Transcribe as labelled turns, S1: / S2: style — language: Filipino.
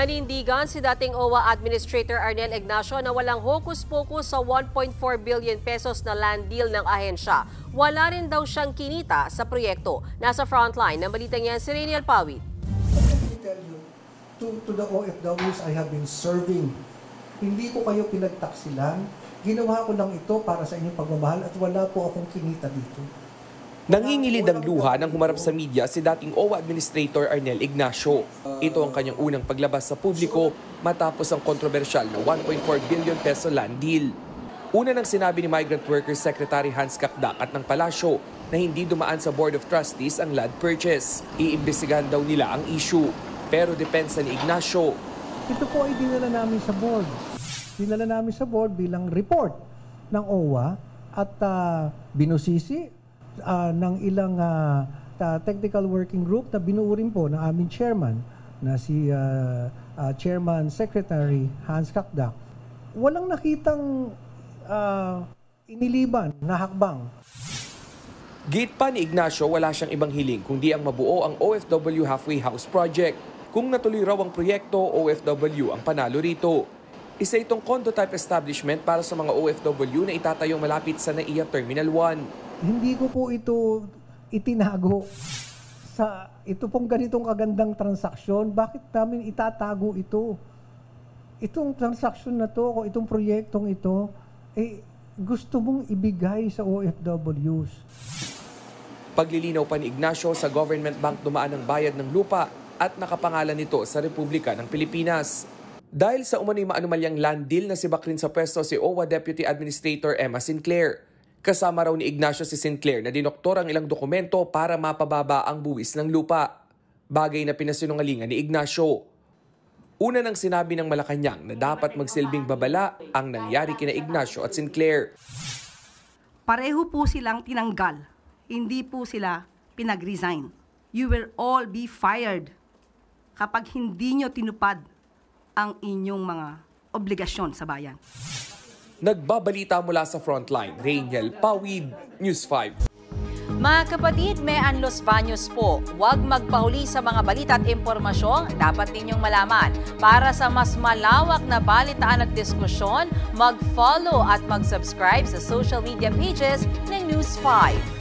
S1: Nanindigan si dating OWA Administrator Arnel Ignacio na walang hokus-pokus sa 1.4 billion pesos na land deal ng ahensya. Wala rin daw siyang kinita sa proyekto. Nasa frontline ng balitang yan si Rainiel Pawid.
S2: To the OFWs I have been serving, hindi ko kayo pinagtaksilan. Ginawa ko lang ito para sa inyong pagmamahal at wala po akong kinita dito.
S3: Nangingilid ang luha nang humarap sa media si dating OWA Administrator Arnel Ignacio. Ito ang kanyang unang paglabas sa publiko matapos ang kontrobersyal na 1.4 billion peso land deal. Una nang sinabi ni Migrant Workers Secretary Hans Kakdak at ng palasyo na hindi dumaan sa Board of Trustees ang land purchase. Iimbestigahan daw nila ang issue. Pero depensa ni Ignacio,
S2: ito po ay dinala namin sa board. Dinala namin sa board bilang report ng OWA at binusisi ng ilang technical working group na binuo rin po ng aming chairman na si Chairman Secretary Hans Kakdak. Walang nakitang iniliban na hakbang.
S3: Gate pa ni Ignacio, wala siyang ibang hiling kundi ang mabuo ang OFW Halfway House Project. Kung natuloy raw ang proyekto, OFW ang panalo rito. Isa itong condo-type establishment para sa mga OFW na itatayong malapit sa NAIA Terminal 1.
S2: Hindi ko po ito itinago sa ito pong ganitong kagandang transaksyon. Bakit namin itatago ito? Itong transaksyon na to, itong proyektong ito, gusto mong ibigay sa OFWs.
S3: Paglilinaw pa ni Ignacio, sa government bank dumaan ang bayad ng lupa at nakapangalan nito sa Republika ng Pilipinas. Dahil sa umano'y maanumalyang land deal na sibak rin sa pwesto si OWA Deputy Administrator Emma Sinclair. Kasama raw ni Ignacio si Sinclair na dinoktor ang ilang dokumento para mapababa ang buwis ng lupa. Bagay na pinasinungalingan ni Ignacio. Una nang sinabi ng Malacanang na dapat magsilbing babala ang nangyari kina Ignacio at Sinclair.
S4: Pareho po silang tinanggal, hindi po sila pinag-resign. You will all be fired kapag hindi nyo tinupad ang inyong mga obligasyon sa bayan.
S3: Nagbabalita mula sa frontline, Rainiel Pawid, News 5.
S5: Mga kapatid, may Los Baños po. Huwag magpahuli sa mga balita at impormasyong dapat ninyong malaman. Para sa mas malawak na balitaan at diskusyon, mag-follow at mag-subscribe sa social media pages ng News 5.